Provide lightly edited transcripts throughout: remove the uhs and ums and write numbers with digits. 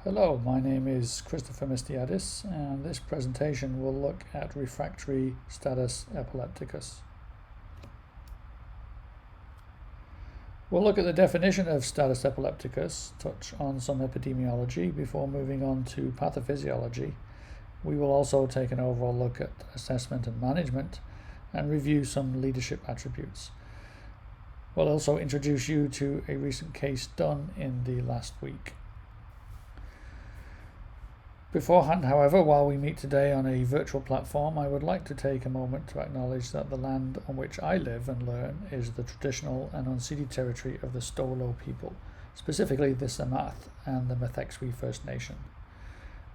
Hello, my name is Christopher Mistiadis, and this presentation will look at refractory status epilepticus. We'll look at the definition of status epilepticus, touch on some epidemiology before moving on to pathophysiology. We will also take an overall look at assessment and management and review some leadership attributes. We'll also introduce you to a recent case done in the last week. Beforehand, however, while we meet today on a virtual platform, I would like to take a moment to acknowledge that the land on which I live and learn is the traditional and unceded territory of the Stolo people, specifically the Samath and the Methexwe First Nation.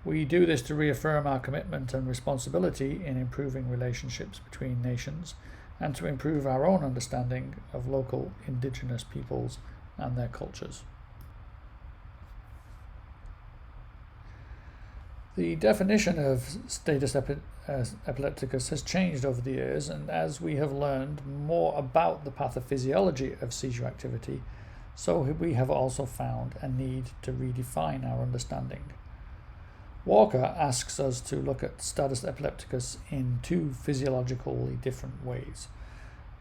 We do this to reaffirm our commitment and responsibility in improving relationships between nations and to improve our own understanding of local indigenous peoples and their cultures. The definition of status epilepticus has changed over the years, and as we have learned more about the pathophysiology of seizure activity, so we have also found a need to redefine our understanding. Walker asks us to look at status epilepticus in two physiologically different ways.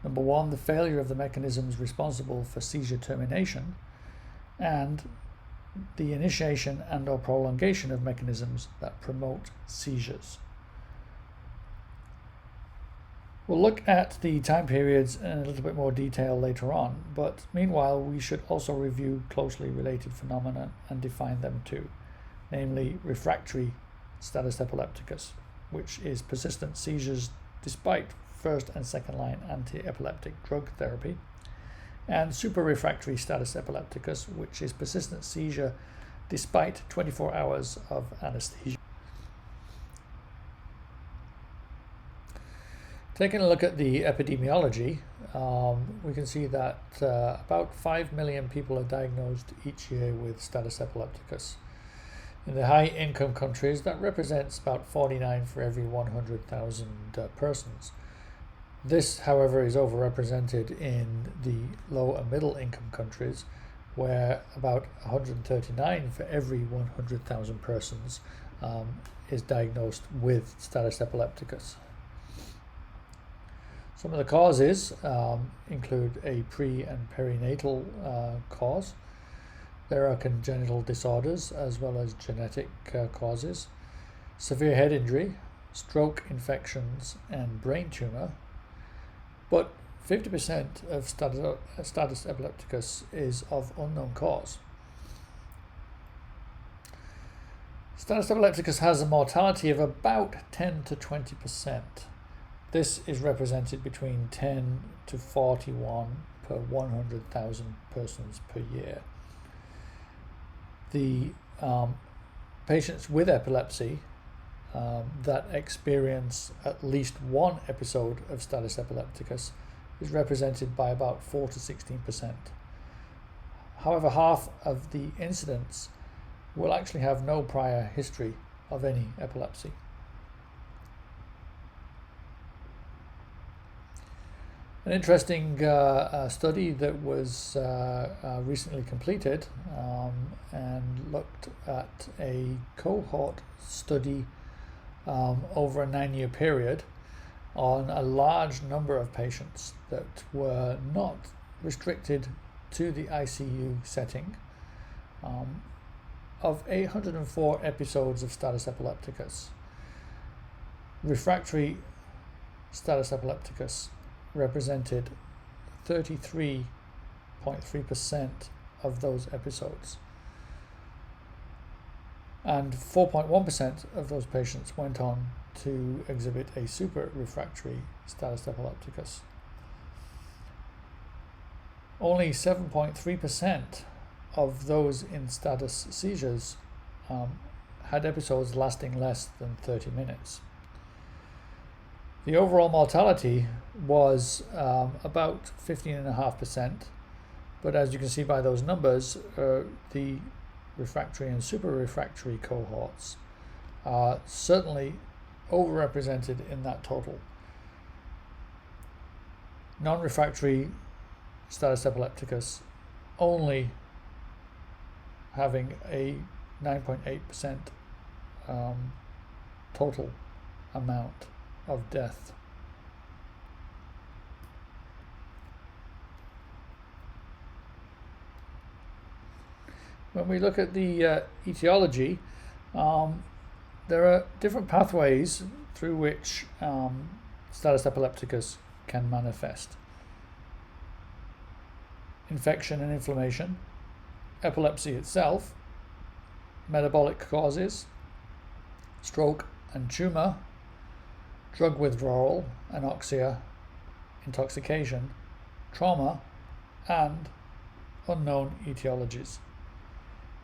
Number one, the failure of the mechanisms responsible for seizure termination, and the initiation and or prolongation of mechanisms that promote seizures. We'll look at the time periods in a little bit more detail later on, but meanwhile we should also review closely related phenomena and define them too, namely refractory status epilepticus, which is persistent seizures despite first and second line anti-epileptic drug therapy, and super-refractory status epilepticus, which is persistent seizure despite 24 hours of anesthesia. Taking a look at the epidemiology, we can see that about 5 million people are diagnosed each year with status epilepticus. In the high-income countries, that represents about 49 for every 100,000 persons. This, however, is overrepresented in the low and middle income countries, where about 139 for every 100,000 persons is diagnosed with status epilepticus. Some of the causes include a pre- and perinatal cause. There are congenital disorders as well as genetic causes, severe head injury, stroke infections, and brain tumor. But 50% of status epilepticus is of unknown cause. Status epilepticus has a mortality of about 10 to 20%. This is represented between 10 to 41 per 100,000 persons per year. The patients with epilepsy that experience at least one episode of status epilepticus is represented by about 4 to 16%. However, half of the incidents will actually have no prior history of any epilepsy. An interesting study that was recently completed and looked at a cohort study over a 9-year period on a large number of patients that were not restricted to the ICU setting of 804 episodes of status epilepticus. Refractory status epilepticus represented 33.3% of those episodes, and 4.1% of those patients went on to exhibit a super refractory status epilepticus. Only 7.3% of those in status seizures had episodes lasting less than 30 minutes. The overall mortality was about 15.5%, but as you can see by those numbers, the refractory and super refractory cohorts are certainly overrepresented in that total. Non-refractory status epilepticus only having a 9.8% total amount of death. When we look at the etiology, there are different pathways through which status epilepticus can manifest. Infection and inflammation, epilepsy itself, metabolic causes, stroke and tumor, drug withdrawal, anoxia, intoxication, trauma, and unknown etiologies.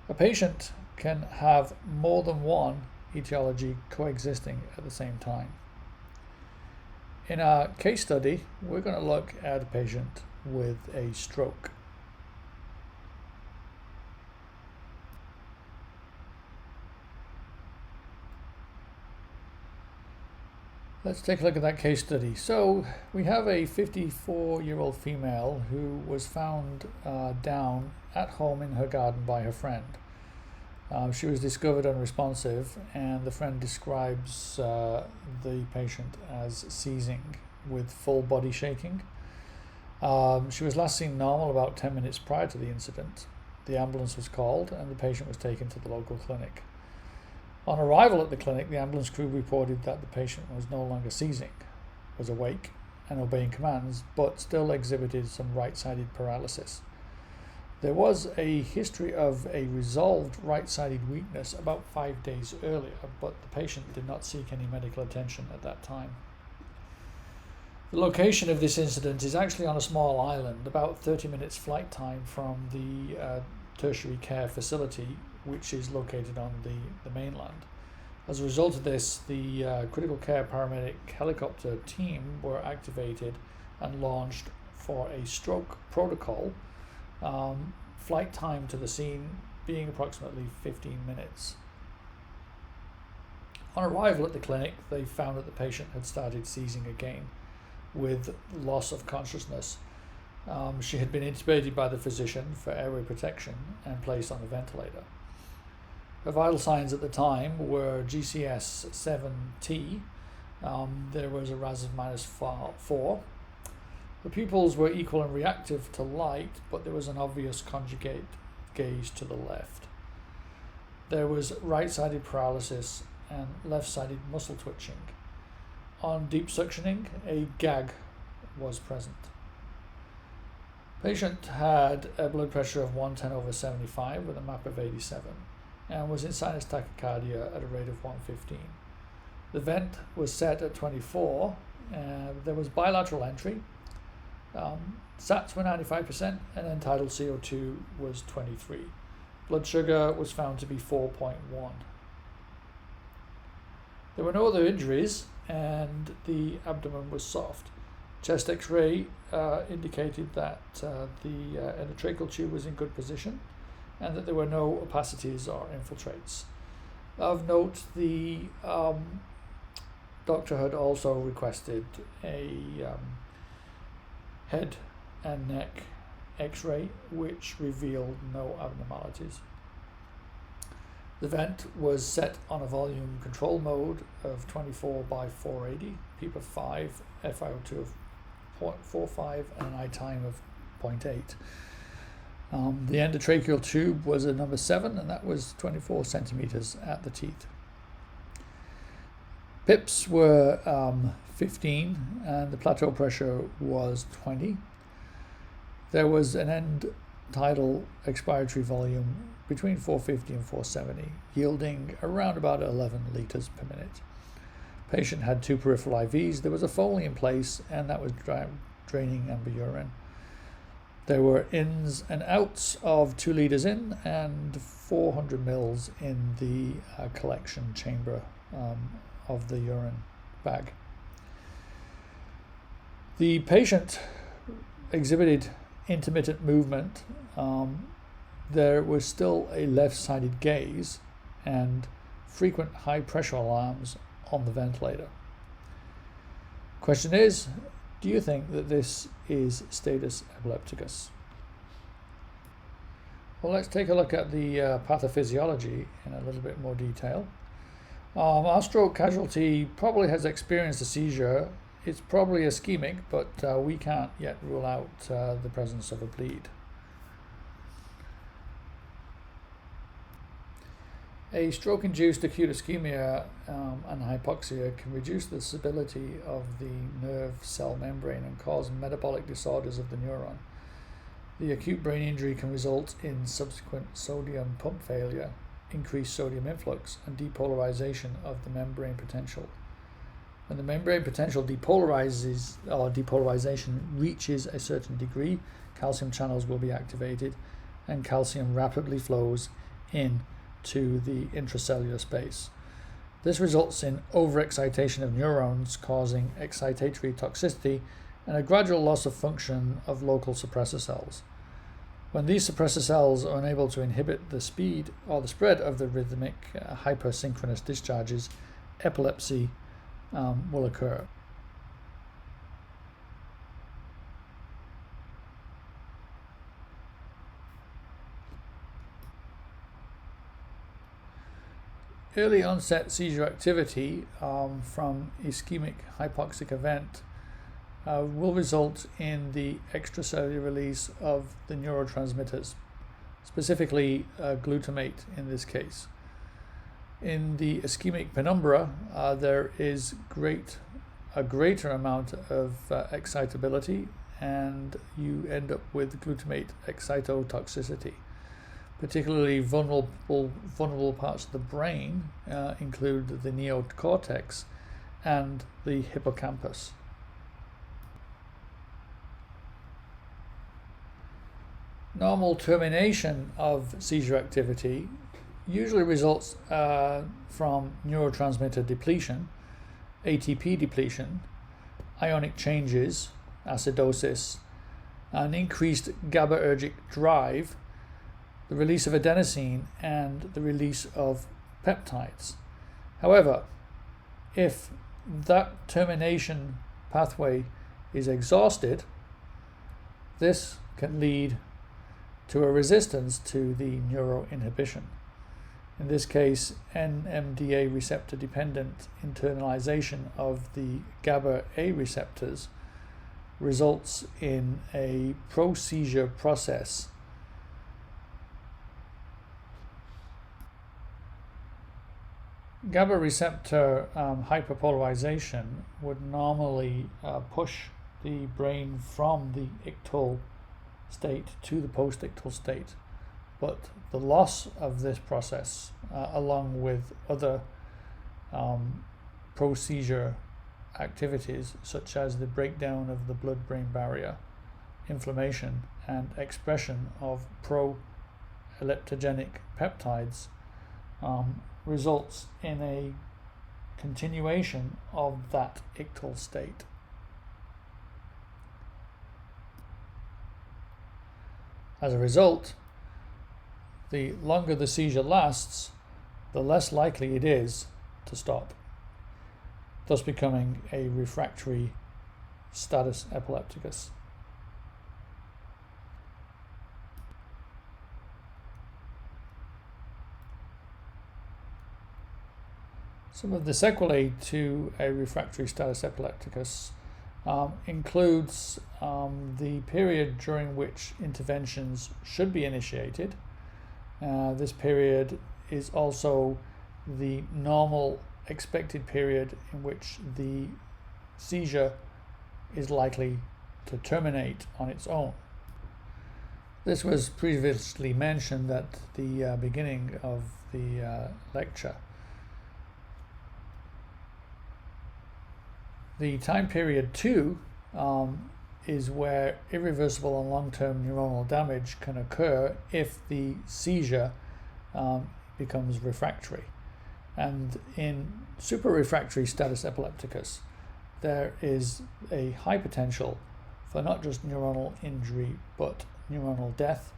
A patient can have more than one etiology coexisting at the same time. In our case study, we're going to look at a patient with a stroke. Let's take a look at that case study. So we have a 54-year-old female who was found down at home in her garden by her friend. She was discovered unresponsive, and the friend describes the patient as seizing with full body shaking. She was last seen normal about 10 minutes prior to the incident. The ambulance was called and the patient was taken to the local clinic. On arrival at the clinic, the ambulance crew reported that the patient was no longer seizing, was awake and obeying commands, but still exhibited some right-sided paralysis. There was a history of a resolved right-sided weakness about 5 days earlier, but the patient did not seek any medical attention at that time. The location of this incident is actually on a small island, about 30 minutes flight time from the tertiary care facility, which is located on the mainland. As a result of this, the critical care paramedic helicopter team were activated and launched for a stroke protocol, flight time to the scene being approximately 15 minutes. On arrival at the clinic, they found that the patient had started seizing again with loss of consciousness. She had been intubated by the physician for airway protection and placed on a ventilator. Her vital signs at the time were GCS 7T. There was a RAS of -4. The pupils were equal and reactive to light, but there was an obvious conjugate gaze to the left. There was right-sided paralysis and left-sided muscle twitching. On deep suctioning, a gag was present. Patient had a blood pressure of 110/75 with a MAP of 87 and was in sinus tachycardia at a rate of 115. The vent was set at 24. There was bilateral entry. SATs were 95% and end tidal CO2 was 23. Blood sugar was found to be 4.1. There were no other injuries and the abdomen was soft. Chest x-ray indicated that the endotracheal tube was in good position and that there were no opacities or infiltrates. Of note, the doctor had also requested a head and neck x-ray which revealed no abnormalities. The vent was set on a volume control mode of 24 by 480, PEEP of 5, FiO2 of 0.45 and an I time of 0.8. The endotracheal tube was a number 7 and that was 24 centimeters at the teeth. PIPs were 15 and the plateau pressure was 20. There was an end tidal expiratory volume between 450 and 470, yielding around about 11 liters per minute. Patient had 2 peripheral IVs. There was a Foley in place and that was draining amber urine. There were ins and outs of 2 liters in and 400 mils in the collection chamber of the urine bag. The patient exhibited intermittent movement. There was still a left-sided gaze and frequent high pressure alarms on the ventilator. Question is, do you think that this is status epilepticus? Well, let's take a look at the pathophysiology in a little bit more detail. Our stroke casualty probably has experienced a seizure. It's probably ischemic, but we can't yet rule out the presence of a bleed. A stroke-induced acute ischemia and hypoxia can reduce the stability of the nerve cell membrane and cause metabolic disorders of the neuron. The acute brain injury can result in subsequent sodium pump failure, increased sodium influx, and depolarization of the membrane potential. When the membrane potential depolarizes or depolarization reaches a certain degree, calcium channels will be activated and calcium rapidly flows in to the intracellular space. This results in overexcitation of neurons, causing excitatory toxicity and a gradual loss of function of local suppressor cells. When these suppressor cells are unable to inhibit the speed or the spread of the rhythmic hypersynchronous discharges, epilepsy will occur. Early onset seizure activity from ischemic hypoxic event will result in the extracellular release of the neurotransmitters, specifically glutamate in this case. In the ischemic penumbra, there is a greater amount of excitability, and you end up with glutamate excitotoxicity. Particularly vulnerable parts of the brain include the neocortex and the hippocampus. Normal termination of seizure activity usually results from neurotransmitter depletion, ATP depletion, ionic changes, acidosis, an increased GABAergic drive, the release of adenosine, and the release of peptides. However, if that termination pathway is exhausted, this can lead to a resistance to the neuroinhibition. In this case, NMDA receptor dependent internalization of the GABA A receptors results in a pro-seizure process. GABA receptor hyperpolarization would normally push the brain from the ictal state to the post-ictal state, but the loss of this process, along with other pro-seizure activities such as the breakdown of the blood-brain barrier, inflammation, and expression of pro-leptogenic peptides, results in a continuation of that ictal state. As a result, the longer the seizure lasts, the less likely it is to stop, thus becoming a refractory status epilepticus. Some of the sequelae to a refractory status epilepticus includes the period during which interventions should be initiated. This period is also the normal expected period in which the seizure is likely to terminate on its own. This was previously mentioned at the beginning of the lecture. The time period 2 is where irreversible and long-term neuronal damage can occur if the seizure becomes refractory. And in super-refractory status epilepticus, there is a high potential for not just neuronal injury, but neuronal death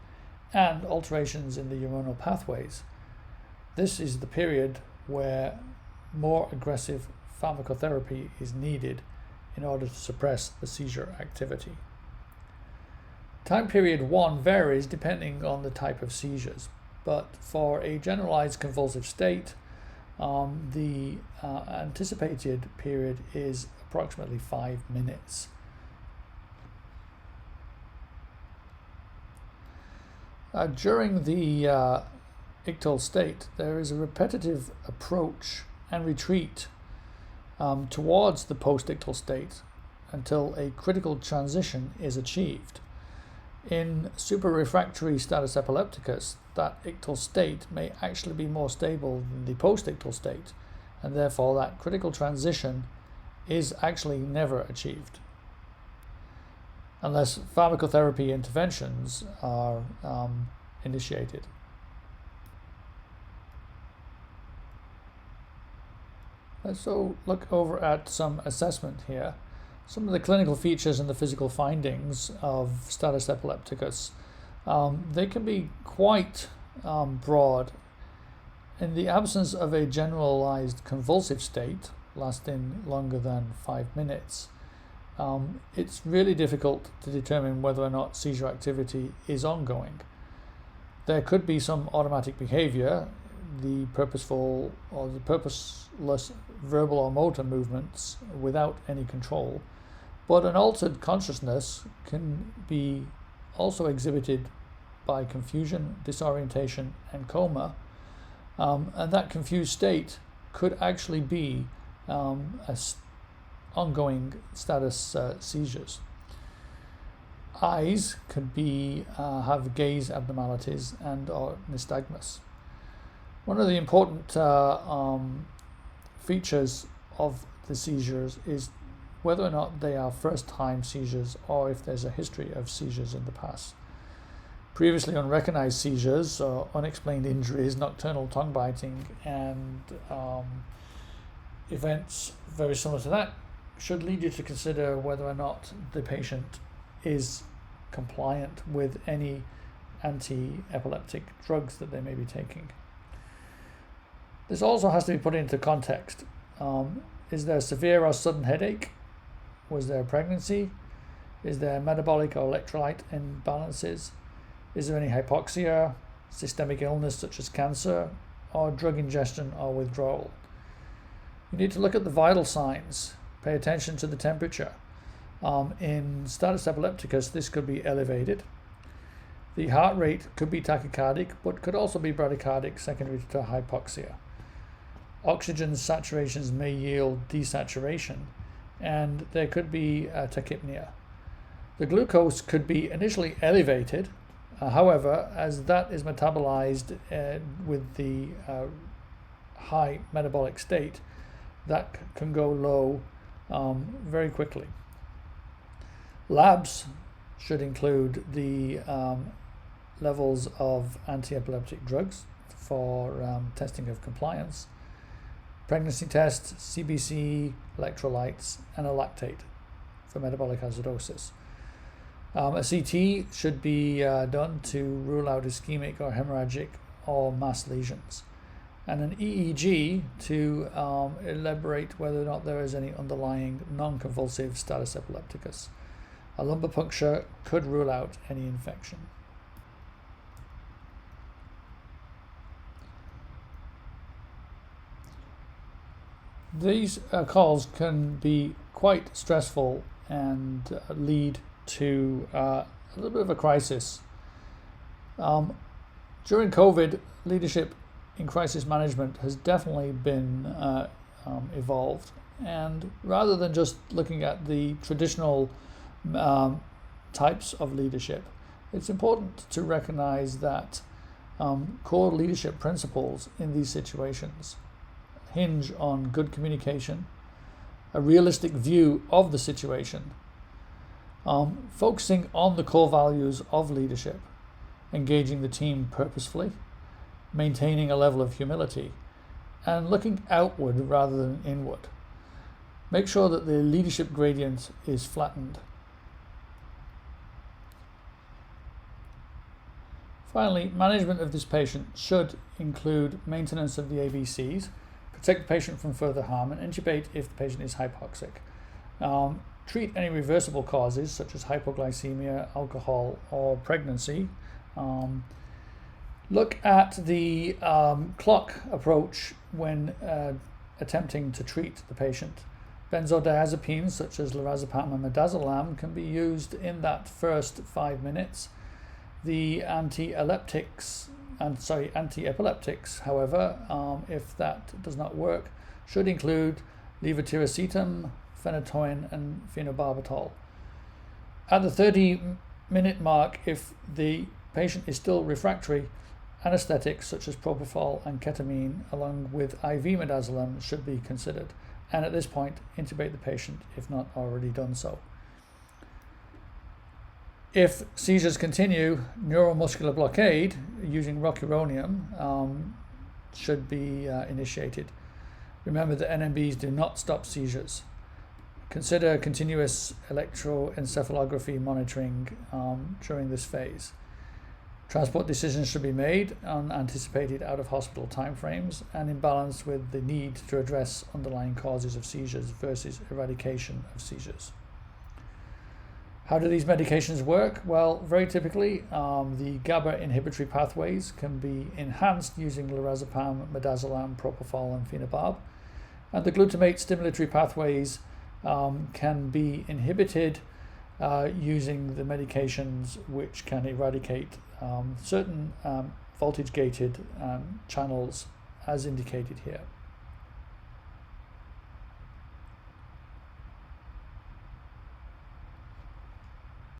and alterations in the neuronal pathways. This is the period where more aggressive pharmacotherapy is needed in order to suppress the seizure activity. Time period 1 varies depending on the type of seizures, but for a generalized convulsive state, the anticipated period is approximately 5 minutes. During the ictal state, there is a repetitive approach and retreat towards the post-ictal state until a critical transition is achieved. In superrefractory status epilepticus, that ictal state may actually be more stable than the post-ictal state, and therefore that critical transition is actually never achieved unless pharmacotherapy interventions are initiated. So look over at some assessment here. Some of the clinical features and the physical findings of status epilepticus, they can be quite broad. In the absence of a generalized convulsive state lasting longer than 5 minutes, it's really difficult to determine whether or not seizure activity is ongoing. There could be some automatic behavior, the purposeful or the purposeless verbal or motor movements without any control, but an altered consciousness can be also exhibited by confusion, disorientation, and coma, and that confused state could actually be ongoing status seizures. Eyes could be have gaze abnormalities and or nystagmus. One of the important features of the seizures is whether or not they are first-time seizures or if there's a history of seizures in the past. Previously unrecognized seizures, unexplained injuries, nocturnal tongue biting, and events very similar to that should lead you to consider whether or not the patient is compliant with any anti-epileptic drugs that they may be taking. This also has to be put into context. Is there severe or sudden headache? Was there a pregnancy? Is there metabolic or electrolyte imbalances? Is there any hypoxia, systemic illness such as cancer, or drug ingestion or withdrawal? You need to look at the vital signs. Pay attention to the temperature. In status epilepticus, this could be elevated. The heart rate could be tachycardic, but could also be bradycardic secondary to hypoxia. Oxygen saturations may yield desaturation, and there could be tachypnea. The glucose could be initially elevated, however, as that is metabolized with the high metabolic state, that can go low very quickly. Labs should include the levels of anti-epileptic drugs for testing of compliance, pregnancy tests, CBC, electrolytes, and a lactate for metabolic acidosis. A CT should be done to rule out ischemic or hemorrhagic or mass lesions, and an EEG to elaborate whether or not there is any underlying non-convulsive status epilepticus. A lumbar puncture could rule out any infection. These calls can be quite stressful and lead to a little bit of a crisis. During COVID, leadership in crisis management has definitely been evolved, and rather than just looking at the traditional types of leadership, it's important to recognize that core leadership principles in these situations hinge on good communication, a realistic view of the situation, focusing on the core values of leadership, engaging the team purposefully, maintaining a level of humility, and looking outward rather than inward. Make sure that the leadership gradient is flattened. Finally, management of this patient should include maintenance of the ABCs, protect the patient from further harm, and intubate if the patient is hypoxic. treat any reversible causes such as hypoglycemia, alcohol, or pregnancy. Look at the clock approach when attempting to treat the patient. Benzodiazepines such as lorazepam and midazolam can be used in that first 5 minutes. The anti-epileptics, however, if that does not work, should include levetiracetam, phenytoin, and phenobarbital. At the 30-minute mark, if the patient is still refractory, anesthetics such as propofol and ketamine along with IV midazolam should be considered, and at this point intubate the patient if not already done so. If seizures continue, neuromuscular blockade using rocuronium should be initiated. Remember that NMBs do not stop seizures. Consider continuous electroencephalography monitoring during this phase. Transport decisions should be made on anticipated out-of-hospital timeframes and in balance with the need to address underlying causes of seizures versus eradication of seizures. How do these medications work? Well, very typically, the GABA inhibitory pathways can be enhanced using lorazepam, midazolam, propofol, and phenobarb, and the glutamate stimulatory pathways can be inhibited using the medications which can eradicate certain voltage-gated channels as indicated here.